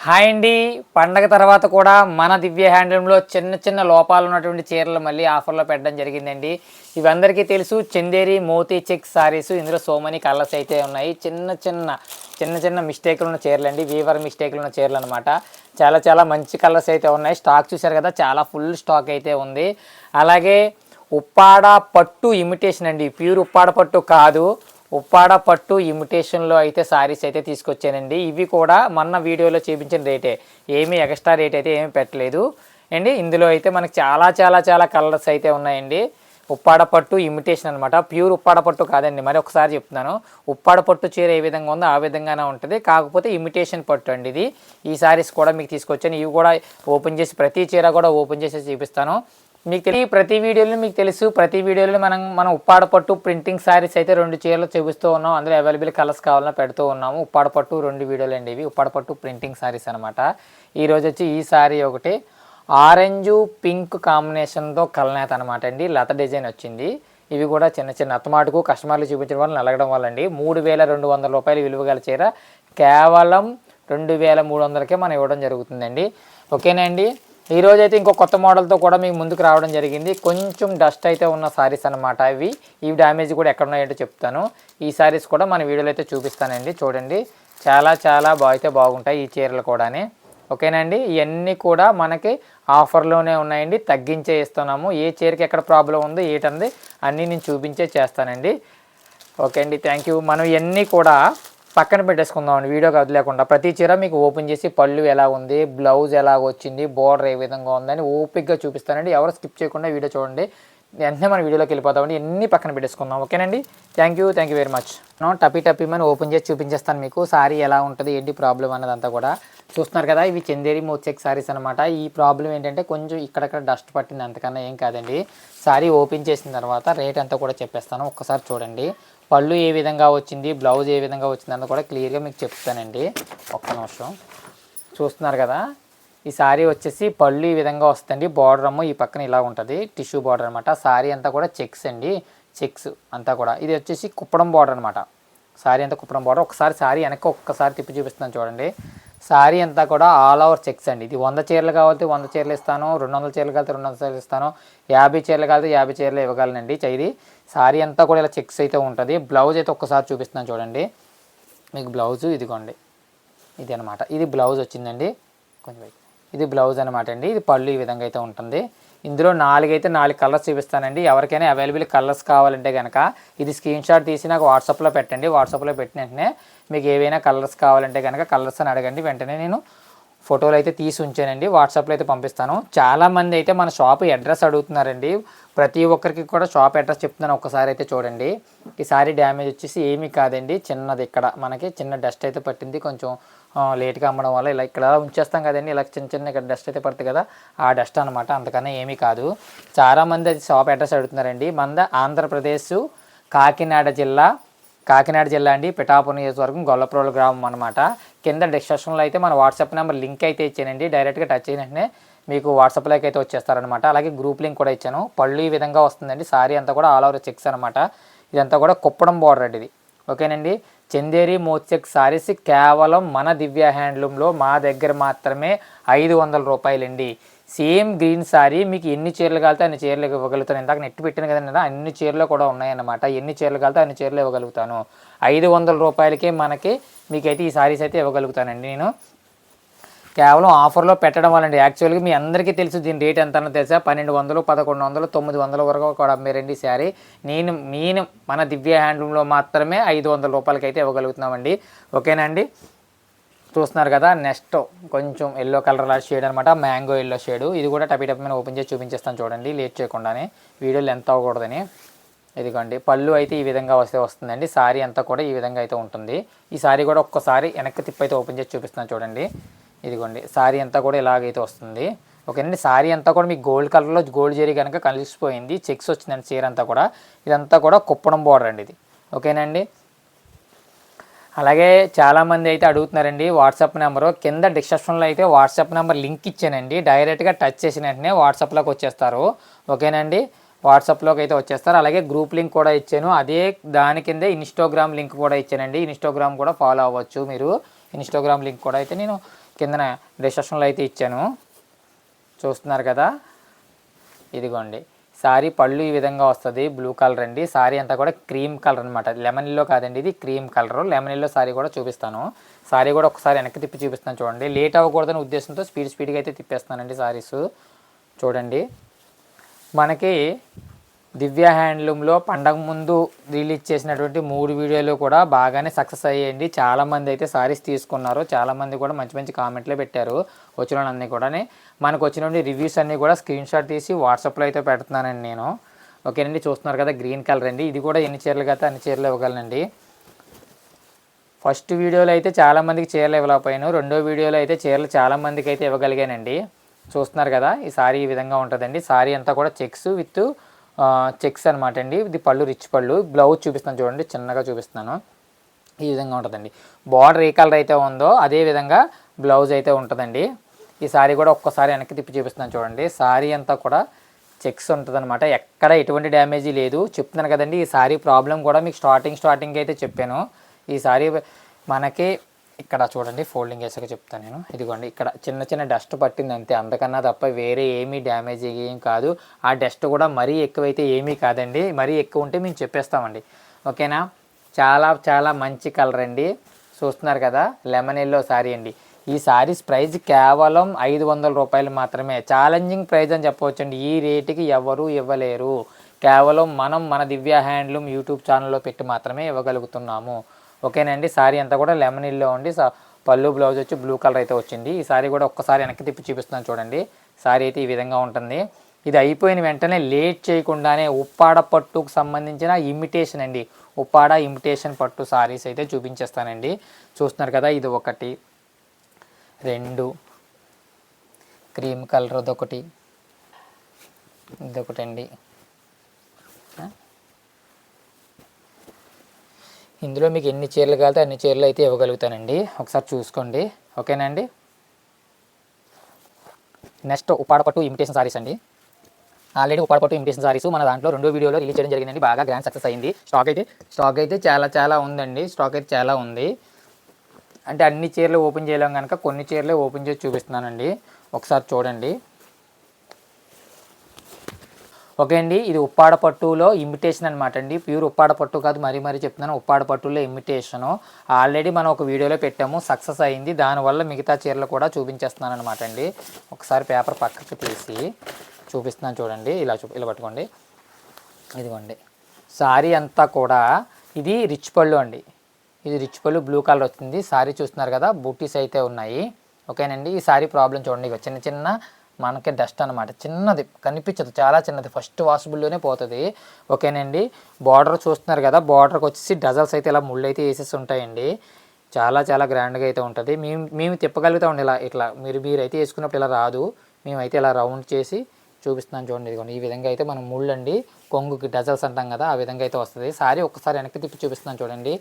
Hi అండి. పండగ తర్వాత కూడా మన దివ్య హ్యాండ్లూమ్లో చిన్న చిన్న లోపాలు ఉన్నటువంటి చీరలు మళ్ళీ ఆఫర్లో పెట్టడం జరిగిందండి. ఇవి అందరికీ తెలుసు, చందేరి మోతీ చెక్ సారీస్. ఇందులో సో మెనీ కలర్స్ అయితే ఉన్నాయి. చిన్న చిన్న మిస్టేక్లు ఉన్న చీరలు అండి, వీవర్ మిస్టేక్లు ఉన్న చీరలు అనమాట. చాలా మంచి కలర్స్ అయితే ఉన్నాయి. స్టాక్ చూసారు కదా, చాలా ఫుల్ స్టాక్ అయితే ఉంది. అలాగే ఉప్పాడ పట్టు ఇమిటేషన్ అండి, ప్యూర్ ఉప్పాడ పట్టు కాదు, ఉప్పాడ పట్టు ఇమిటేషన్లో అయితే సారీస్ అయితే తీసుకొచ్చానండి. ఇవి కూడా మొన్న వీడియోలో చూపించిన రేటే, ఏమీ ఎక్స్ట్రా రేట్ అయితే ఏమీ పెట్టలేదు అండి. ఇందులో అయితే మనకు చాలా కలర్స్ అయితే ఉన్నాయండి. ఉప్పాడ పట్టు ఇమిటేషన్ అనమాట, ప్యూర్ ఉప్పాడ పట్టు కాదండి. మరి ఒకసారి చెప్తున్నాను, ఉప్పాడ పట్టు చీర ఏ విధంగా ఉందో ఆ విధంగానే ఉంటుంది, కాకపోతే ఇమిటేషన్ పట్టు అండి ఇది. ఈ సారీస్ కూడా మీకు తీసుకొచ్చాను. ఇవి కూడా ఓపెన్ చేసి, ప్రతి చీర కూడా ఓపెన్ చేసి చూపిస్తాను. మీకు ప్రతి వీడియోలో మనం ఉప్పాడ పట్టు ప్రింటింగ్ సారీస్ అయితే 2 చీరలు చూపిస్తూ ఉన్నాం. అందులో అవైలబుల్ కలర్స్ కావాలన్నా పెడుతూ ఉన్నాము. ఉప్పాడ పట్టు 2 వీడియోలు అండి ఇవి, ఉప్పాడ పట్టు ప్రింటింగ్ సారీస్ అనమాట. ఈరోజు వచ్చి ఈ సారీ ఒకటి ఆరెంజు పింక్ కాంబినేషన్తో కలనేత అనమాట అండి, లత డిజైన్ వచ్చింది. ఇవి కూడా చిన్న అత్తమాటుకు కస్టమర్లు చూపించిన వాళ్ళని అలగడం వల్ల అండి 3200 రూపాయలు విలువ గల చీర కేవలం 2300కే మనం ఇవ్వడం జరుగుతుందండి. ఓకేనా అండి. ఈరోజు అయితే ఇంకో కొత్త మోడల్తో కూడా మీకు ముందుకు రావడం జరిగింది. కొంచెం డస్ట్ అయితే ఉన్న సారీస్ అనమాట ఇవి డ్యామేజ్ కూడా ఎక్కడ ఉన్నాయంటే చెప్తాను. ఈ సారీస్ కూడా మన వీడియోలో అయితే చూపిస్తానండి. చూడండి, చాలా బాగుంటాయి ఈ చీరలు కూడానే. ఓకేనండి. ఇవన్నీ కూడా మనకి ఆఫర్లోనే ఉన్నాయండి, తగ్గించే ఇస్తున్నాము. ఏ చీరకి ఎక్కడ ప్రాబ్లం ఉందో ఏంటంది అన్నీ నేను చూపించే చేస్తానండి. ఓకే అండి, థ్యాంక్ యూ. మనం ఇవన్నీ కూడా పక్కన పెట్టేసుకుందామండి, వీడియో వదిలేకుండా. ప్రతి చీర మీకు ఓపెన్ చేసి పళ్ళు ఎలా ఉంది, బ్లౌజ్ ఎలా వచ్చింది, బోర్డర్ ఏ విధంగా ఉందని ఓపిక్గా చూపిస్తానండి. ఎవరు స్కిప్ చేయకుండా వీడియో చూడండి. వెంటనే మన వీడియోలోకి వెళ్ళిపోతామండి. ఎన్ని పక్కన పెట్టేసుకుందాం. ఓకేనండి, థ్యాంక్ యూ వెరీ మచ్. టపీ మని ఓపెన్ చేసి చూపించేస్తాను మీకు, సారీ ఎలా ఉంటుంది, ఏంటి ప్రాబ్లం అన్నదంతా కూడా. చూస్తున్నారు కదా, ఇవి చందేరి మోచెక్ సారీస్ అనమాట. ఈ ప్రాబ్లం ఏంటంటే కొంచెం ఇక్కడక్కడ డస్ట్ పట్టింది, అంతకన్నా ఏం కాదండి. సారీ ఓపెన్ చేసిన తర్వాత రేట్ అంతా కూడా చెప్పేస్తాను, ఒక్కసారి చూడండి. పళ్ళు ఏ విధంగా వచ్చింది, బ్లౌజ్ ఏ విధంగా వచ్చింది అన్నది కూడా క్లియర్గా మీకు చెప్తానండి. ఒక్క నిమిషం. చూస్తున్నారు కదా, ఈ సారీ వచ్చేసి పళ్ళు ఈ విధంగా వస్తుంది. బార్డర్ అమ్మో ఈ పక్కన ఇలా ఉంటుంది, టిష్యూ బార్డర్ అనమాట. సారీ అంతా కూడా చెక్స్ అండి, చెక్స్ అంతా కూడా. ఇది వచ్చేసి కుప్పడం బార్డర్ అనమాట. సారీ అంతా కుప్పడం బార్డర్. ఒకసారి సారీ వెనక్కి ఒక్కసారి తిప్పి చూపిస్తున్నాను చూడండి. సారీ అంతా కూడా ఆల్ ఓవర్ చెక్స్ అండి. ఇది 100 చీరలు కావాలంటే 100 చీరలు ఇస్తాను, 200 చీరలు కావాలంటే 200 చీరలు ఇస్తాను, 50 చీరలు కావాలంటే 50 చీరలు ఇవ్వగలనండి. ఇది సారీ అంతా కూడా ఇలా చెక్స్ అయితే ఉంటుంది. బ్లౌజ్ అయితే ఒక్కసారి చూపిస్తున్నాను చూడండి. మీకు బ్లౌజు ఇదిగోండి, ఇది అనమాట. ఇది బ్లౌజ్ వచ్చిందండి, కొంచెం ఇది బ్లౌజ్ అనమాట అండి. ఇది పళ్ళు ఈ విధంగా అయితే ఉంటుంది. ఇందులో 4 కలర్స్ చూపిస్తానండి. ఎవరికైనా అవైలబుల్ కలర్స్ కావాలంటే కనుక ఇది స్క్రీన్ షాట్ తీసి నాకు వాట్సాప్లో పెట్టండి. వాట్సాప్లో పెట్టిన వెంటనే మీకు ఏవైనా కలర్స్ కావాలంటే కనుక కలర్స్ అని అడగండి, వెంటనే నేను ఫోటోలు అయితే తీసి ఉంచానండి, వాట్సాప్లో అయితే పంపిస్తాను. చాలామంది అయితే మన షాప్ అడ్రస్ అడుగుతున్నారండి. ప్రతి ఒక్కరికి కూడా షాప్ అడ్రస్ చెప్తున్నాను, ఒక్కసారి అయితే చూడండి. ఈ సారీ డ్యామేజ్ వచ్చేసి ఏమీ కాదండి, చిన్నది ఇక్కడ మనకి చిన్న డస్ట్ అయితే పట్టింది, కొంచెం లేట్గా అమ్మడం వల్ల ఇలా ఇక్కడ ఉంచేస్తాం కదండి, ఇలా చిన్న ఇక్కడ డస్ట్ అయితే పడుతుంది కదా, ఆ డస్ట్ అనమాట, అంతకన్నా ఏమీ కాదు. చాలామంది అది షాప్ అడ్రస్ అడుగుతున్నారండి. మన ఆంధ్రప్రదేశ్ కాకినాడ జిల్లా అండి, పిఠాపురం నియోజకవర్గం, గొల్లప్రోలు గ్రామం అనమాట. కింద డిస్క్రిప్షన్లో అయితే మన వాట్సాప్ నెంబర్ లింక్ అయితే ఇచ్చానండి. డైరెక్ట్గా టచ్ అయిన వెంటనే మీకు వాట్సాప్లోకి అయితే వచ్చేస్తారనమాట. అలాగే గ్రూప్ లింక్ కూడా ఇచ్చాను. పళ్ళు ఈ విధంగా వస్తుందండి. సారీ అంతా కూడా ఆల్ ఓవర్ చెక్స్ అనమాట. ఇదంతా కూడా కుప్పడం బార్డర్ అండి ఇది. ఓకేనండి. చందేరి మోచెక్ సారీస్ కేవలం మన దివ్య హ్యాండ్లూమ్లో మా దగ్గర మాత్రమే 500 రూపాయలండి. సేమ్ గ్రీన్ సారీ మీకు ఎన్ని చీరలు కాలితే అన్ని చీరలు ఇవ్వగలుగుతాను. ఇందాక నెట్ పెట్టాను కదండి, అన్ని చీరలు కూడా ఉన్నాయన్నమాట. ఎన్ని చీరలు కాలితే అన్ని చీరలు ఇవ్వగలుగుతాను. 500 రూపాయలకే మీకైతే ఈ సారీస్ అయితే ఇవ్వగలుగుతానండి నేను. కేవలం ఆఫర్లో పెట్టడం వల్లండి. యాక్చువల్గా మీ అందరికీ తెలుసు దీని రేట్ ఎంత అన్నది తెలుసా, 1200, 1100, 900 వరకు కూడా అమ్మేరండి సారీ. నేను మన దివ్య హ్యాండ్లూమ్లో మాత్రమే 500 రూపాయలకి అయితే ఇవ్వగలుగుతున్నామండి. ఓకేనండి. చూస్తున్నారు కదా, నెక్స్ట్ కొంచెం ఎల్లో కలర్ లా షేడ్ అనమాట, మ్యాంగో ఎల్లో షేడు. ఇది కూడా టపీ మీద ఓపెన్ చేసి చూపించేస్తాను చూడండి, లేట్ చేయకుండానే, వీడియోలు ఎంత అవ్వకూడదని. ఇదిగోండి, పళ్ళు అయితే ఈ విధంగా వస్తుందండి. సారీ అంతా కూడా ఈ విధంగా అయితే ఉంటుంది. ఈ సారీ కూడా ఒక్కసారి వెనక్కి తిప్పి అయితే ఓపెన్ చేసి చూపిస్తున్నాను చూడండి. ఇదిగోండి, సారీ అంతా కూడా ఇలాగైతే వస్తుంది. ఓకేనండి. సారీ అంతా కూడా మీకు గోల్డ్ కలర్లో గోల్డ్ జరీ కనుక కలిసిపోయింది, చెక్స్ వచ్చిందండి చీర అంతా కూడా. ఇదంతా కూడా కుప్పడం బార్డర్ అండి ఇది. ఓకేనండి. అలాగే చాలామంది అయితే అడుగుతున్నారండి వాట్సాప్ నెంబరు, కింద డిస్క్రిప్షన్లో అయితే వాట్సాప్ నెంబర్ లింక్ ఇచ్చానండి. డైరెక్ట్గా టచ్ చేసిన వెంటనే వాట్సాప్లోకి వచ్చేస్తారు. ఓకేనండి. వాట్సాప్లోకి అయితే వచ్చేస్తారు. అలాగే గ్రూప్ లింక్ కూడా ఇచ్చాను, అదే దాని కిందే ఇన్స్టాగ్రామ్ లింక్ కూడా ఇచ్చానండి. ఇన్స్టాగ్రామ్ కూడా ఫాలో అవ్వచ్చు మీరు. ఇన్స్టాగ్రామ్ లింక్ కూడా అయితే నేను కిందన డిస్క్రిప్షన్లో అయితే ఇచ్చాను, చూస్తున్నారు కదా. ఇదిగోండి సారీ పళ్ళు ఈ విధంగా వస్తుంది, బ్లూ కలర్ అండి. సారీ అంతా కూడా క్రీమ్ కలర్ అనమాట, లెమన్ ఎల్లో కాదండి, ఇది cream colour. Lemon yellow sorry కూడా చూపిస్తాను. సారీ కూడా ఒకసారి వెనక్కి తిప్పి చూపిస్తాను చూడండి. లేట్ అవ్వకూడదని ఉద్దేశంతో స్పీడ్గా అయితే తిప్పేస్తానండి సారీస్. చూడండి, మనకి దివ్య హ్యాండ్లూమ్లో పండగ ముందు రిలీజ్ చేసినటువంటి 3 వీడియోలు కూడా బాగానే సక్సెస్ అయ్యాయండి. చాలామంది అయితే సారీస్ తీసుకున్నారు, చాలామంది కూడా మంచి మంచి కామెంట్లే పెట్టారు. వచ్చిన అన్నీ కూడా మనకు వచ్చిన రివ్యూస్ అన్నీ కూడా స్క్రీన్ షాట్ తీసి వాట్సాప్లో అయితే పెడుతున్నానండి నేను. ఓకేనండి, చూస్తున్నారు కదా గ్రీన్ కలర్ అండి. ఇది కూడా ఎన్ని చీరలు కదా అన్ని చీరలు ఇవ్వగలనండి. ఫస్ట్ వీడియోలో అయితే చాలామందికి చీరలు ఇవ్వలేకపోయాను, రెండో వీడియోలో అయితే చీరలు చాలామందికి అయితే ఇవ్వగలిగానండి. చూస్తున్నారు కదా, ఈ సారీ ఈ విధంగా ఉంటుందండి. సారీ అంతా కూడా చెక్స్ విత్ చెక్స్ అనమాట అండి. ఇది పళ్ళు రిచ్ పళ్ళు. బ్లౌజ్ చూపిస్తాను చూడండి, చిన్నగా చూపిస్తున్నాను. ఈ విధంగా ఉంటుందండి. బార్డర్ ఏ కలర్ అయితే ఉందో అదే విధంగా బ్లౌజ్ అయితే ఉంటుందండి. ఈ సారీ కూడా ఒక్కసారి వెనక్కి తిప్పి చూపిస్తున్నాను చూడండి. సారీ అంతా కూడా చెక్స్ ఉంటుంది అనమాట, ఎక్కడ ఎటువంటి డ్యామేజీ లేదు. చెప్తున్నాను కదండి, ఈ సారీ ప్రాబ్లం కూడా మీకు స్టార్టింగ్ అయితే చెప్పాను. ఈ సారీ మనకి ఇక్కడ చూడండి, ఫోల్డింగ్ వేసాక చెప్తాను నేను. ఇదిగోండి, ఇక్కడ చిన్న డస్ట్ పట్టింది అంతే, అంతకన్నా తప్ప వేరే ఏమీ డ్యామేజ్ ఏం కాదు. ఆ డస్ట్ కూడా మరీ ఎక్కువైతే ఏమీ కాదండి, మరీ ఎక్కువ ఉంటే మేము చెప్పేస్తామండి. ఓకేనా, చాలా మంచి కలర్ అండి. చూస్తున్నారు కదా, లెమన్ ఎల్లో సారీ అండి. ఈ సారీస్ ప్రైస్ కేవలం 500 రూపాయలు మాత్రమే. ఛాలెంజింగ్ ప్రైస్ అని చెప్పవచ్చండి. ఈ రేటుకి ఎవరు ఇవ్వలేరు. కేవలం మన దివ్య హ్యాండ్లూమ్ యూట్యూబ్ ఛానల్లో పెట్టి మాత్రమే ఇవ్వగలుగుతున్నాము. ఓకేనండి, సారీ అంతా కూడా లెమన్ ఎల్లో ఉండి పళ్ళు బ్లౌజ్ వచ్చి బ్లూ కలర్ అయితే వచ్చింది. ఈ సారీ కూడా ఒక్కసారి వెనక్కి తిప్పి చూపిస్తున్నాను చూడండి. సారీ అయితే ఈ విధంగా ఉంటుంది. ఇది అయిపోయిన వెంటనే లేట్ చేయకుండానే ఉప్పాడ పట్టుకు సంబంధించిన ఇమిటేషన్ అండి, ఉప్పాడ ఇమిటేషన్ పట్టు సారీస్ అయితే చూపించేస్తానండి. చూస్తున్నారు కదా, ఇది 1 2 క్రీమ్ కలర్ ఇదొకటి అండి. ఇందులో మీకు ఎన్ని చీరలు కావాలితే అన్ని చీరలు అయితే ఇవ్వగలుగుతానండి, ఒకసారి చూసుకోండి. ఓకేనండి, నెక్స్ట్ ఉప్పాడ పట్టు ఇమిటేషన్ సారీస్ అండి. ఆల్రెడీ ఉప్పాడ పట్టు ఇమిటేషన్ సారీస్ మన దాంట్లో 2వ వీడియోలో రిలీజ్ చేయడం జరిగిందండి. బాగా గ్రాండ్ సక్సెస్ అయింది. స్టాక్ అయితే చాలా ఉందండి. స్టాక్ అయితే చాలా ఉంది. అంటే అన్ని చీరలు ఓపెన్ చేయలేం కనుక కొన్ని చీరలే ఓపెన్ చేసి చూపిస్తున్నానండి, ఒకసారి చూడండి. ఓకే అండి, ఇది ఉప్పాడ పట్టులో ఇమిటేషన్ అనమాట అండి. ప్యూర్ ఉప్పాడ పట్టు కాదు, మరీ చెప్తున్నాను, ఉప్పాడ పట్టులో ఇమిటేషను. ఆల్రెడీ మనం ఒక వీడియోలో పెట్టాము, సక్సెస్ అయింది. దానివల్ల మిగతా చీరలు కూడా చూపించేస్తున్నాను అనమాట అండి. ఒకసారి పేపర్ పక్కకి తీసి చూపిస్తున్నాను చూడండి. ఇలా పట్టుకోండి. ఇదిగోండి, సారీ అంతా కూడా ఇది రిచ్ పళ్ళు అండి. ఇది రిచ్ పళ్ళు బ్లూ కలర్ వచ్చింది. సారీ చూస్తున్నారు కదా, బూటీస్ అయితే ఉన్నాయి. ఓకేనండి, ఈ సారీ ప్రాబ్లం చూడండి, ఇక చిన్న మనకి డస్ట్ అనమాట, చిన్నది కనిపించదు, చాలా చిన్నది, ఫస్ట్ వాషబుల్లోనే పోతుంది. ఓకేనండి, బార్డర్ చూస్తున్నారు కదా, బార్డర్కి వచ్చేసి డజల్స్ అయితే ఇలా ముళ్ళు అయితే వేసేసి ఉంటాయండి. చాలా గ్రాండ్గా అయితే ఉంటుంది. మేము తిప్పగలుగుతామండి ఇట్లా మీరైతే వేసుకున్నప్పుడు ఇలా రాదు. మేమైతే ఇలా రౌండ్ చేసి చూపిస్తున్నాను చూడండి. ఇదిగోండి, ఈ విధంగా అయితే మనం ముళ్ళు అండి, కొంగుకి డజల్స్ అంటాం కదా, ఆ విధంగా అయితే వస్తుంది. సారీ ఒక్కసారి వెనక్కి తిప్పి చూపిస్తున్నాను చూడండి.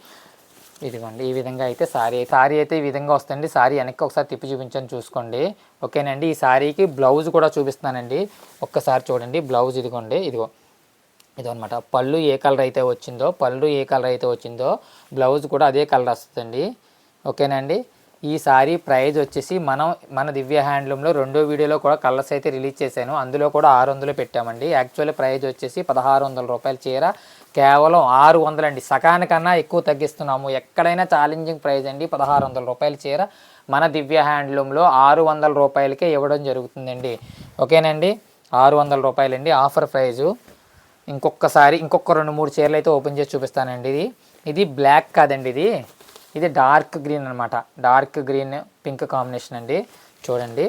ఇదిగోండి, ఈ విధంగా అయితే సారీ అయితే ఈ విధంగా వస్తుంది. సారీ వెనక్కి ఒకసారి తిప్పి చూపించని చూసుకోండి. ఓకేనండి, ఈ సారీకి బ్లౌజ్ కూడా చూపిస్తున్నానండి, ఒక్కసారి చూడండి. బ్లౌజ్ ఇదిగోండి, ఇదో అనమాట. పళ్ళు ఏ కలర్ అయితే వచ్చిందో బ్లౌజ్ కూడా అదే కలర్ వస్తుందండి. ఓకేనండి, ఈ సారీ ప్రైజ్ వచ్చేసి మన దివ్య హ్యాండ్లూమ్లో 2వ వీడియోలో కూడా కలర్స్ అయితే రిలీజ్ చేశాను, అందులో కూడా 600 పెట్టామండి. యాక్చువల్లీ ప్రైజ్ వచ్చేసి 1600 రూపాయల చీర కేవలం 600 అండి. సకానికన్నా ఎక్కువ తగ్గిస్తున్నాము. ఎక్కడైనా ఛాలెంజింగ్ ప్రైజ్ అండి. 1600 రూపాయల చీర మన దివ్య హ్యాండ్లూమ్లో 600 రూపాయలకే ఇవ్వడం జరుగుతుందండి. ఓకేనండి, 600 రూపాయలండి ఆఫర్ ప్రైజు. ఇంకొక 2-3 చీరలు అయితే ఓపెన్ చేసి చూపిస్తానండి. ఇది బ్లాక్ కాదండి, ఇది డార్క్ గ్రీన్ అనమాట. డార్క్ గ్రీన్ పింక్ కాంబినేషన్ అండి. చూడండి,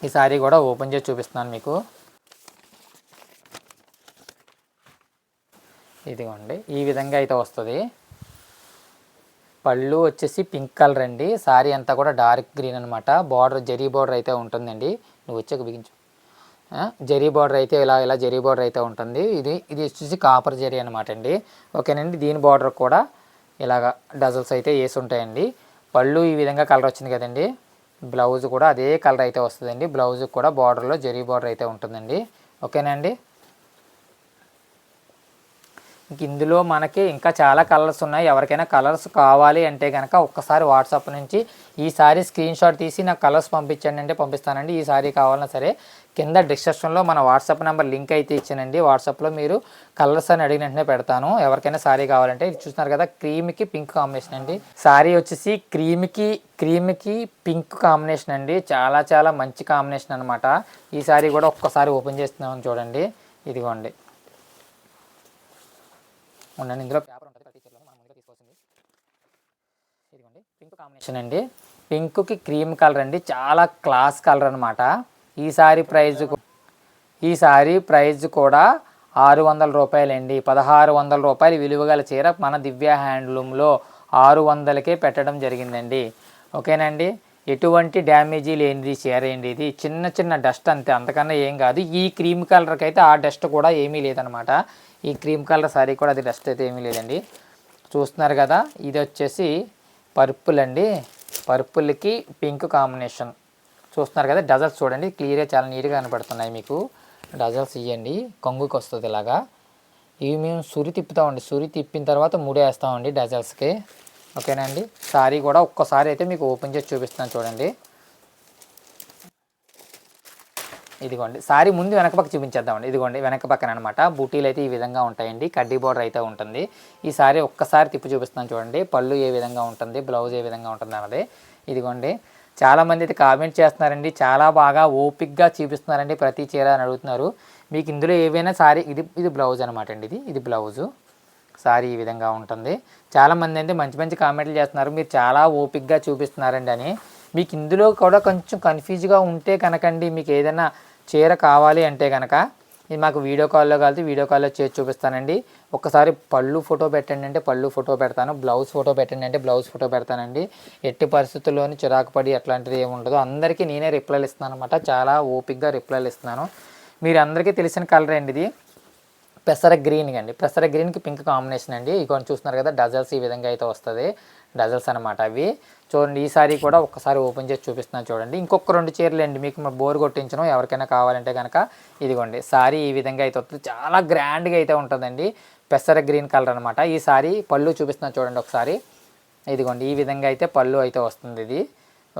ఈ సారీ కూడా ఓపెన్ చేసి చూపిస్తున్నాను మీకు. ఇదిగోండి, ఈ విధంగా అయితే వస్తుంది. పళ్ళు వచ్చేసి పింక్ కలర్ అండి. సారీ అంతా కూడా డార్క్ గ్రీన్ అనమాట. బార్డర్ జరీ బార్డర్ అయితే ఉంటుందండి. నువ్వు వచ్చాక బిగించు. జరీ బార్డర్ అయితే ఇలా జరీ బార్డర్ అయితే ఉంటుంది. ఇది వచ్చేసి కాపర్ జరీ అనమాట అండి. ఓకేనండి, దీని బార్డర్ కూడా ఇలాగ డజల్స్ అయితే వేసి ఉంటాయండి. పళ్ళు ఈ విధంగా కలర్ వచ్చింది కదండి, బ్లౌజ్ కూడా అదే కలర్ అయితే వస్తుందండి. బ్లౌజ్ కూడా బార్డర్లో జరీ బార్డర్ అయితే ఉంటుందండి. ఓకేనండి, ఇందులో మనకి ఇంకా చాలా కలర్స్ ఉన్నాయి. ఎవరికైనా కలర్స్ కావాలి అంటే కనుక ఒక్కసారి వాట్సాప్ నుంచి ఈ సారీ స్క్రీన్ షాట్ తీసి నాకు కలర్స్ పంపించండి అంటే పంపిస్తానండి. ఈ సారీ కావాలన్నా సరే కింద డిస్క్రిప్షన్లో మన వాట్సాప్ నెంబర్ లింక్ అయితే ఇచ్చానండి. వాట్సాప్లో మీరు కలర్స్ అని అడిగిన వెంటనే పెడతాను. ఎవరికైనా సారీ కావాలంటే ఇది చూస్తున్నారు కదా, క్రీమ్కి పింక్ కాంబినేషన్ అండి. సారీ వచ్చేసి క్రీమ్కి పింక్ కాంబినేషన్ అండి. చాలా చాలా మంచి కాంబినేషన్ అనమాట. ఈ సారీ కూడా ఒక్కసారి ఓపెన్ చేస్తున్నామని చూడండి. ఇదిగోండి, ఉండండి, ఇందులో పేపర్ ఉంటుంది ప్రతి చీరలో మనం ముందుగా తీసుకోవాల్సింది. ఇదిగోండి పింక్ కాంబినేషన్ అండి. పింక్కి క్రీమ్ కలర్ అండి, చాలా క్లాస్ కలర్ అనమాట. ఈ సారీ ప్రైజ్ కూడా 600 రూపాయలండి. 1600 రూపాయలు విలువ గల చీర మన దివ్య హ్యాండ్లూమ్లో 600కే పెట్టడం జరిగిందండి. ఓకేనండి, ఎటువంటి డ్యామేజీ లేనిది చీర అండి. ఇది చిన్న చిన్న డస్ట్ అంతే, అంతకన్నా ఏం కాదు. ఈ క్రీమ్ కలర్కి అయితే ఆ డస్ట్ కూడా ఏమీ లేదనమాట. ఈ క్రీమ్ కలర్ సారీ కూడా అది డస్ట్ అయితే ఏమీ లేదండి. చూస్తున్నారు కదా, ఇది వచ్చేసి పర్పుల్ అండి. పర్పుల్కి పింక్ కాంబినేషన్ చూస్తున్నారు కదా. డజల్స్ చూడండి క్లియర్గా చాలా నీట్గా కనపడుతున్నాయి మీకు. డజల్స్ ఇవ్వండి, కొంగుకి వస్తుంది ఇలాగా. ఇవి మేము సురి తిప్పుతామండి. సురి తిప్పిన తర్వాత ముడేస్తామండి డజల్స్కి. ఓకేనండి, సారీ కూడా ఒక్కసారి అయితే మీకు ఓపెన్ చేసి చూపిస్తాను చూడండి. ఇదిగోండి సారీ ముందు వెనక పక్క చూపించేద్దామండి. ఇదిగోండి వెనక పక్కన అనమాట. బూటీలు అయితే ఈ విధంగా ఉంటాయండి. కడ్డీ బోర్డర్ అయితే ఉంటుంది. ఈ సారీ ఒక్కసారి తిప్పి చూపిస్తున్నాను చూడండి. పళ్ళు ఏ విధంగా ఉంటుంది, బ్లౌజ్ ఏ విధంగా ఉంటుంది అన్నది. ఇదిగోండి, చాలామంది అయితే కామెంట్ చేస్తున్నారండి, చాలా బాగా ఓపిక్గా చూపిస్తున్నారండి ప్రతి చీర అని అడుగుతున్నారు. మీకు ఇందులో ఏవైనా సారీ ఇది బ్లౌజ్ అనమాట అండి. ఇది బ్లౌజు. సారీ ఈ విధంగా ఉంటుంది. చాలామంది అంటే మంచి మంచి కామెంట్లు చేస్తున్నారు, మీరు చాలా ఓపిక్గా చూపిస్తున్నారండి అని. మీకు ఇందులో కూడా కొంచెం కన్ఫ్యూజ్గా ఉంటే కనుకండి, మీకు ఏదైనా చీర కావాలి అంటే కనుక ఇది మాకు వీడియో కాల్లో కలిసి వీడియో కాల్లో చేసి చూపిస్తానండి. ఒక్కసారి పళ్ళు ఫోటో పెట్టండి అంటే పళ్ళు ఫోటో పెడతాను, బ్లౌజ్ ఫోటో పెట్టండి అంటే బ్లౌజ్ ఫోటో పెడతానండి. ఎట్టి పరిస్థితుల్లోని చిరాకు పడి అట్లాంటిది ఏమి ఉండదు. అందరికీ నేనే రిప్లైలు ఇస్తున్నాను అనమాట. చాలా ఓపిక్గా రిప్లైలు ఇస్తున్నాను. మీరు అందరికీ తెలిసిన కలర్ అండి ఇది, పెసర గ్రీన్ అండి. పెసర గ్రీన్కి పింక్ కాంబినేషన్ అండి. ఇక చూస్తున్నారు కదా, డజల్స్ ఈ విధంగా అయితే వస్తుంది. డజల్స్ అనమాట అవి. చూడండి, ఈ సారీ కూడా ఒక్కసారి ఓపెన్ చేసి చూపిస్తున్నాను చూడండి. ఇంకొక 2 చీరలు అండి, మీకు బోర్ కొట్టించడం ఎవరికైనా కావాలంటే కనుక ఇదిగోండి సారీ ఈ విధంగా అయితే వస్తుంది. చాలా గ్రాండ్గా అయితే ఉంటుందండి. పెసర గ్రీన్ కలర్ అనమాట. ఈ సారీ పళ్ళు చూపిస్తున్నాను చూడండి ఒకసారి. ఇదిగోండి ఈ విధంగా అయితే పళ్ళు అయితే వస్తుంది ఇది.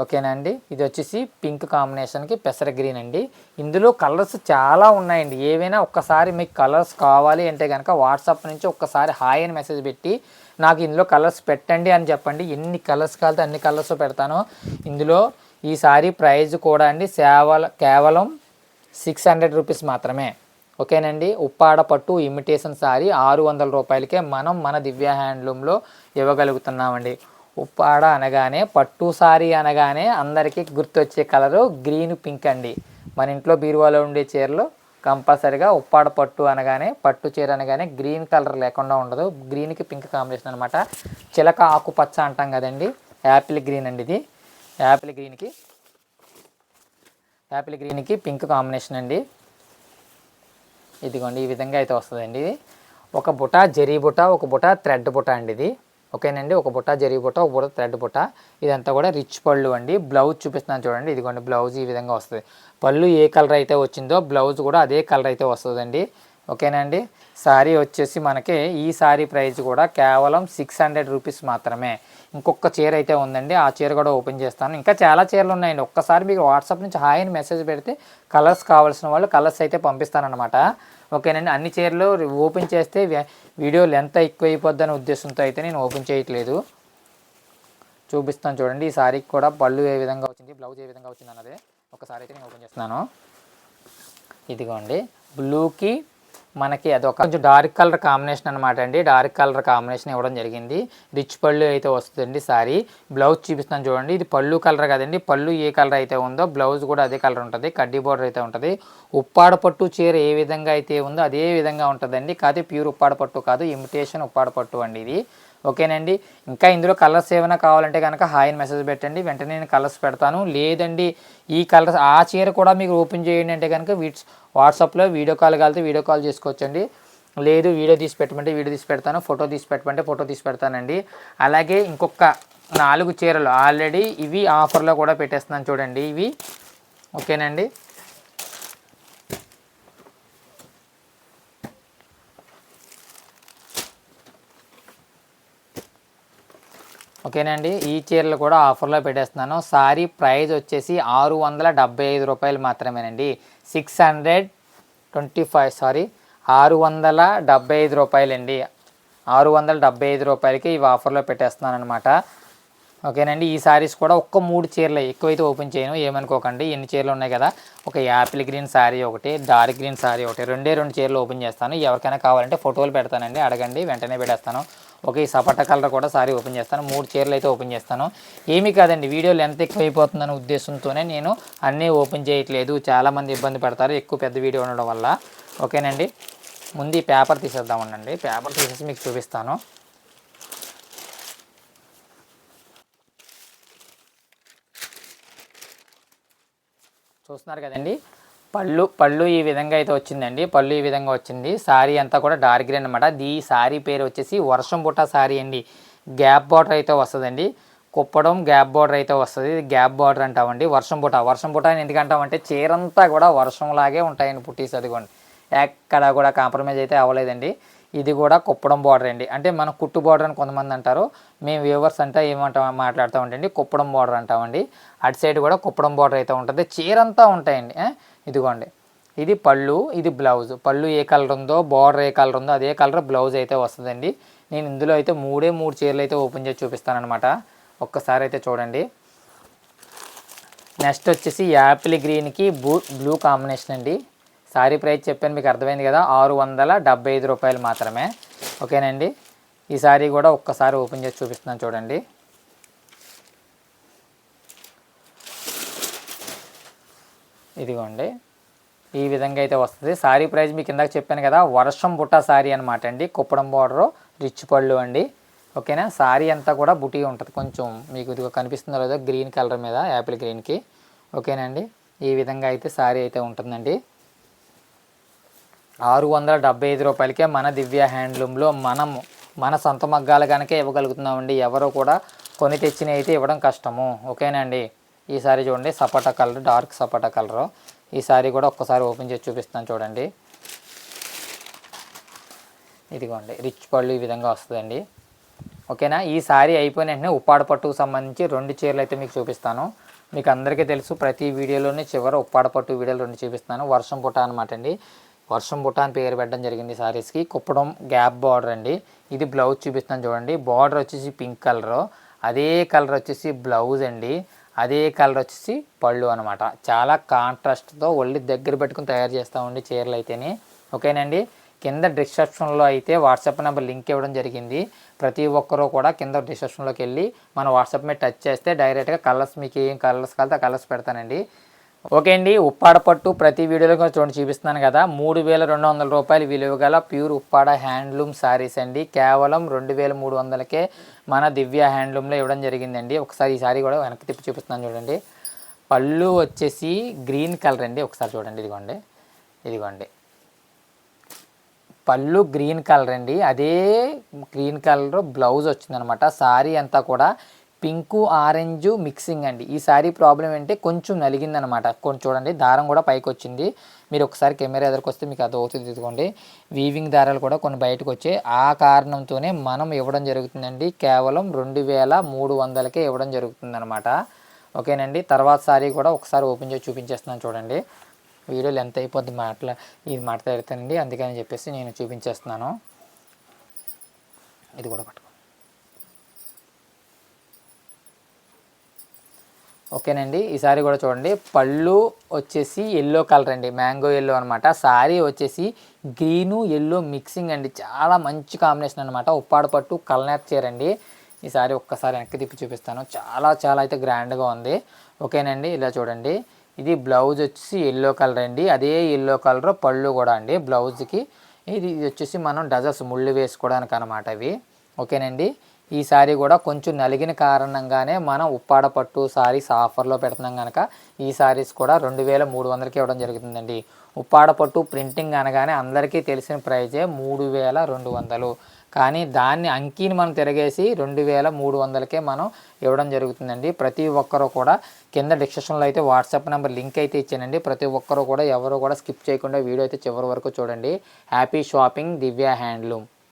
ఓకేనండి, ఇది వచ్చేసి పింక్ కాంబినేషన్కి పెసర గ్రీన్ అండి. ఇందులో కలర్స్ చాలా ఉన్నాయండి. ఏవైనా ఒక్కసారి మీకు కలర్స్ కావాలి అంటే కనుక వాట్సాప్ నుంచి ఒక్కసారి హాయ్ అని మెసేజ్ పెట్టి నాకు ఇందులో కలర్స్ పెట్టండి అని చెప్పండి. ఎన్ని కలర్స్ కావాలితే అన్ని కలర్స్ పెడతాను. ఇందులో ఈ సారీ ప్రైజ్ కూడా అండి కేవలం 600 రూపీస్ మాత్రమే. ఓకేనండి, ఉప్పాడ పట్టు ఇమిటేషన్ సారీ 600 రూపాయలకే మనం మన దివ్య హ్యాండ్లూమ్లో ఇవ్వగలుగుతున్నామండి. ఉప్పాడ అనగానే, పట్టు సారీ అనగానే అందరికీ గుర్తొచ్చే కలరు గ్రీన్ పింక్ అండి. మన ఇంట్లో బీరువాలో ఉండే చీరలు కంపల్సరిగా ఉప్పాడ పట్టు అనగానే, పట్టు చీర అనగానే గ్రీన్ కలర్ లేకుండా ఉండదు. గ్రీన్కి పింక్ కాంబినేషన్ అనమాట. చిలక ఆకుపచ్చ అంటాం కదండి, యాపిల్ గ్రీన్ అండి ఇది. యాపిల్ గ్రీన్కి పింక్ కాంబినేషన్ అండి. ఇదిగోండి ఈ విధంగా అయితే వస్తుందండి. ఒక బుట్ట జరీ బుట్ట, ఒక బుట్ట థ్రెడ్ బుట్ట అండి ఇది. ఓకేనండి, ఒక బుట్ట జరీ బుట్ట, ఒక బుట్ట థ్రెడ్ బుట్ట. ఇదంతా కూడా రిచ్ పళ్ళు అండి. బ్లౌజ్ చూపిస్తున్నాను చూడండి. ఇదిగోండి బ్లౌజ్ ఈ విధంగా వస్తుంది. పళ్ళు ఏ కలర్ అయితే వచ్చిందో బ్లౌజ్ కూడా అదే కలర్ అయితే వస్తుందండి. ఓకేనండి, సారీ వచ్చేసి మనకి ఈ సారీ ప్రైస్ కూడా కేవలం 600 రూపీస్ మాత్రమే. ఇంకొక చీర అయితే ఉందండి, ఆ చీర కూడా ఓపెన్ చేస్తాను. ఇంకా చాలా చీరలు ఉన్నాయండి. ఒక్కసారి మీకు వాట్సాప్ నుంచి హాయ్ అని మెసేజ్ పెడితే కలర్స్ కావాల్సిన వాళ్ళు కలర్స్ అయితే పంపిస్తానమాట. ఓకేనండి, అన్ని చీరలు ఓపెన్ చేస్తే వీడియో లెంత్ ఎక్కువ అయిపోద్దనే ఉద్దేశంతో అయితే నేను ఓపెన్ చేయట్లేదు. చూపిస్తాను చూడండి. ఈ సారీకి కూడా పళ్ళు ఏ విధంగా వచ్చింది, బ్లౌజ్ ఏ విధంగా వచ్చింది అన్నది ఒకసారి అయితే నేను ఓపెన్ చేస్తున్నాను. ఇదిగోండి, బ్లూకి మనకి అదొక కొంచెం డార్క్ కలర్ కాంబినేషన్ అనమాట అండి. డార్క్ కలర్ కాంబినేషన్ ఇవ్వడం జరిగింది. రిచ్ పళ్ళు అయితే వస్తుందండి సారీ. బ్లౌజ్ చూపిస్తాను చూడండి. ఇది పళ్ళు కలర్ కదండి, పళ్ళు ఏ కలర్ అయితే ఉందో బ్లౌజ్ కూడా అదే కలర్ ఉంటుంది. కడ్డీ బోర్డర్ అయితే ఉంటుంది. ఉప్పాడ పట్టు చీర ఏ విధంగా అయితే ఉందో అదే విధంగా ఉంటుందండి. కాదు ప్యూర్ ఉప్పాడ పట్టు కాదు, ఇమిటేషన్ ఉప్పాడ పట్టు అండి ఇది. ఓకేనండి, ఇంకా ఇందులో కలర్స్ ఏమైనా కావాలంటే కనుక హాయ్ అని మెసేజ్ పెట్టండి, వెంటనే నేను కలర్స్ పెడతాను. లేదండి ఈ కలర్స్ ఆ చీర కూడా మీకు ఓపెన్ చేయండి అంటే కనుక వాట్సాప్లో వీడియో కాల్ కలితే వీడియో కాల్ చేసుకోవచ్చండి. లేదు వీడియో తీసి పెట్టమంటే వీడియో తీసి పెడతాను, ఫోటో తీసి పెట్టమంటే ఫోటో తీసి పెడతానండి. అలాగే ఇంకొక 4 చీరలు ఆల్రెడీ ఇవి ఆఫర్లో కూడా పెట్టేస్తున్నాను చూడండి ఇవి. ఓకేనండి, ఓకేనండి. ఈ చీరలు కూడా ఆఫర్లో పెట్టేస్తున్నాను. సారీ ప్రైస్ వచ్చేసి 675 రూపాయలు మాత్రమేనండి. 675 రూపాయలండి. 675 రూపాయలకి ఇవి ఆఫర్లో పెట్టేస్తున్నాను అనమాట. ఓకేనండి. ఈ సారీస్ కూడా ఒక్క 3 చీరలు, ఎక్కువైతే ఓపెన్ చేయను, ఏమనుకోకండి. ఎన్ని చీరలు ఉన్నాయి కదా, ఒక యాపిల్ గ్రీన్ శారీ ఒకటి, డార్క్ గ్రీన్ శారీ ఒకటి, 2 చీరలు ఓపెన్ చేస్తాను. ఎవరికైనా కావాలంటే ఫోటోలు పెడతానండి, అడగండి, వెంటనే పెట్టేస్తాను. ఓకే, ఈ సపట్ట కలర్ కూడా సారీ ఓపెన్ చేస్తాను. 3 చీరలు అయితే ఓపెన్ చేస్తాను. ఏమీ కాదండి, వీడియో లెంత్ ఎక్కువైపోతుందనే ఉద్దేశంతోనే నేను అన్నీ ఓపెన్ చేయట్లేదు. చాలామంది ఇబ్బంది పడతారు ఎక్కువ పెద్ద వీడియో ఉండడం వల్ల. ఓకేనండి. ముందు ఈ పేపర్ తీసేద్దామండి. పేపర్ తీసేసి మీకు చూపిస్తాను. చూస్తున్నారు కదండి, పళ్ళు ఈ విధంగా అయితే వచ్చిందండి. పళ్ళు ఈ విధంగా వచ్చింది. శారీ అంతా కూడా డార్క్ గ్రీన్ అనమాట. ఈ శారీ పేరు వచ్చేసి వర్షం బుట్ట శారీ అండి. గ్యాప్ బార్డర్ అయితే వస్తుందండి. కుప్పడం గ్యాప్ బార్డర్ అయితే వస్తుంది. ఇది గ్యాప్ బార్డర్ అంటామండి. వర్షం బుట్ట అని ఎందుకంటామంటే చీరంతా కూడా వర్షంలాగే ఉంటాయండి పుట్టీస్. అదిగోండి, ఎక్కడ కూడా కాంప్రమైజ్ అయితే అవ్వలేదండి. ఇది కూడా కుప్పడం బార్డర్ అండి. అంటే మనం కుట్టు బార్డర్ అని కొంతమంది అంటారు, మేము వ్యూవర్స్ అంటే మాట్లాడుతూ కుప్పడం బార్డర్ అంటామండి. అటు సైడ్ కూడా కుప్పడం బార్డర్ అయితే ఉంటుంది. చీరంతా ఉంటాయండి. ఇదిగోండి, ఇది పళ్ళు, ఇది బ్లౌజ్. పళ్ళు ఏ కలర్ ఉందో, బార్డర్ ఏ కలర్ ఉందో అదే కలర్ బ్లౌజ్ అయితే వస్తుందండి. నేను ఇందులో అయితే 3 చీరలు అయితే ఓపెన్ చేసి చూపిస్తానమాట. ఒక్కసారి అయితే చూడండి. నెక్స్ట్ వచ్చేసి యాపిల్ గ్రీన్కి బ్లూ కాంబినేషన్ అండి. సారీ ప్రైస్ చెప్పాను, మీకు అర్థమైంది కదా, 675 రూపాయలు మాత్రమే. ఓకేనండి. ఈ సారీ కూడా ఒక్కసారి ఓపెన్ చేసి చూపిస్తున్నాను చూడండి. ఇదిగోండి, ఈ విధంగా అయితే వస్తుంది. సారీ ప్రైస్ మీకు ఇందాక చెప్పాను కదా, వర్షం బుట్ట సారీ అనమాట అండి. కుప్పడం బార్డరు, రిచ్ పళ్ళు అండి. ఓకేనా. సారీ అంతా కూడా బుటీ ఉంటుంది. కొంచెం మీకు ఇదిగో కనిపిస్తుందో లేదో గ్రీన్ కలర్ మీద, యాపిల్ గ్రీన్కి. ఓకేనండి. ఈ విధంగా అయితే సారీ అయితే ఉంటుందండి. 675 రూపాయలకే మన దివ్య హ్యాండ్లూమ్లో మన సొంత మగ్గాలు కనుక ఇవ్వగలుగుతున్నామండి. ఎవరో కూడా కొని తెచ్చినవి అయితే ఇవ్వడం కష్టము. ఓకేనండి. ఈ సారీ చూడండి, సపోటా కలర్, డార్క్ సపోటా కలరు. ఈ సారీ కూడా ఒక్కసారి ఓపెన్ చేసి చూపిస్తాను చూడండి. ఇదిగోండి, రిచ్ పళ్ళు ఈ విధంగా వస్తుందండి. ఓకేనా. ఈ సారీ అయిపోయిన వెంటనే ఉప్పాడ పట్టుకు సంబంధించి 2 చీరలు అయితే మీకు చూపిస్తాను. మీకు అందరికీ తెలుసు, ప్రతి వీడియోలోనే చివర ఉప్పాడ పట్టు వీడియోలు 2 చూపిస్తాను. వర్షం బుట్ట అనమాట అండి. వర్షం బుట్ట అని పేరు పెట్టడం జరిగింది సారీస్కి. కుప్పడం గ్యాప్ బార్డర్ అండి. ఇది బ్లౌజ్ చూపిస్తాను చూడండి. బార్డర్ వచ్చేసి పింక్ కలరు, అదే కలర్ వచ్చేసి బ్లౌజ్ అండి. అదే కలర్ వచ్చేసి పళ్ళు అనమాట. చాలా కాంట్రాస్ట్తో ఒళ్ళి దగ్గర పెట్టుకుని తయారు చేస్తామండి చీరలు అయితేనే. ఓకేనండి. కింద డిస్క్రిప్షన్లో అయితే వాట్సాప్ నెంబర్ లింక్ ఇవ్వడం జరిగింది. ప్రతి ఒక్కరూ కూడా కింద డిస్క్రిప్షన్లోకి వెళ్ళి మన వాట్సాప్ మీద టచ్ చేస్తే డైరెక్ట్గా కలర్స్, మీకు ఏం కలర్స్ కలితే ఆ కలర్స్ పెడతానండి. ఓకే అండి. ఉప్పాడ పట్టు ప్రతి వీడియోలో కూడా చూడండి చూపిస్తున్నాను కదా, 3200 రూపాయలు విలువ గల ప్యూర్ ఉప్పాడ హ్యాండ్లూమ్ శారీస్ అండి. కేవలం 2300కే మన దివ్య హ్యాండ్లూమ్లో ఇవ్వడం జరిగిందండి. ఒకసారి ఈ సారీ కూడా వెనక్కి తిప్పి చూపిస్తున్నాను చూడండి. పళ్ళు వచ్చేసి గ్రీన్ కలర్ అండి. ఒకసారి చూడండి, ఇదిగోండి పళ్ళు గ్రీన్ కలర్ అండి. అదే గ్రీన్ కలర్ బ్లౌజ్ వచ్చిందనమాట. సారీ అంతా కూడా పింకు ఆరెంజ్ మిక్సింగ్ అండి. ఈ సారీ ప్రాబ్లం ఏంటంటే కొంచెం నలిగిందనమాట. కొంచెం చూడండి, దారం కూడా పైకి వచ్చింది. మీరు ఒకసారి కెమెరా ఎదురుకు వస్తే మీకు అది అవుతుంది. ఇదిగోండి, వీవింగ్ దారాలు కూడా కొన్ని బయటకు వచ్చాయి. ఆ కారణంతోనే మనం ఇవ్వడం జరుగుతుందండి. కేవలం 2300కే ఇవ్వడం జరుగుతుందనమాట. ఓకేనండి. తర్వాత సారీ కూడా ఒకసారి ఓపెన్ చేసి చూపించేస్తున్నాను చూడండి. వీడియోలు ఎంత అయిపోద్ది ఇది మాట్లాడతానండి, అందుకని చెప్పేసి నేను చూపించేస్తున్నాను. ఇది కూడా పట్టుకో. ఓకేనండి. ఈ సారీ కూడా చూడండి. పళ్ళు వచ్చేసి ఎల్లో కలర్ అండి, మ్యాంగో ఎల్లో అనమాట. సారీ వచ్చేసి గ్రీను ఎల్లో మిక్సింగ్ అండి. చాలా మంచి కాంబినేషన్ అనమాట. ఉప్పాడ పట్టు కల్నేత చీర అండి. ఈ సారీ ఒక్కసారి వెనక్కి తిప్పి చూపిస్తాను. చాలా అయితే గ్రాండ్గా ఉంది. ఓకేనండి. ఇలా చూడండి, ఇది బ్లౌజ్ వచ్చేసి ఎల్లో కలర్ అండి. అదే ఎల్లో కలర్ పళ్ళు కూడా అండి బ్లౌజ్కి. ఇది వచ్చేసి మనం డజల్స్ ముళ్ళు వేసుకోవడానికి అనమాట ఇవి. ఓకేనండి. ఈ సారీ కూడా కొంచెం నలిగిన కారణంగానే మనం ఉప్పాడ పట్టు సారీస్ ఆఫర్లో పెడుతున్నాం కనుక ఈ సారీస్ కూడా 2300కి ఇవ్వడం జరుగుతుందండి. ఉప్పాడ పట్టు ప్రింటింగ్ అనగానే అందరికీ తెలిసిన ప్రైజే 3200. కానీ దాన్ని అంకీని మనం తిరగేసి 2300కే మనం ఇవ్వడం జరుగుతుందండి. ప్రతి ఒక్కరూ కూడా కింద డిస్క్రిప్షన్లో అయితే వాట్సాప్ నెంబర్ లింక్ అయితే ఇచ్చానండి. ప్రతి ఒక్కరూ కూడా ఎవరు కూడా స్కిప్ చేయకుండా వీడియో అయితే చివరి వరకు చూడండి. హ్యాపీ షాపింగ్ దివ్య హ్యాండ్లూమ్.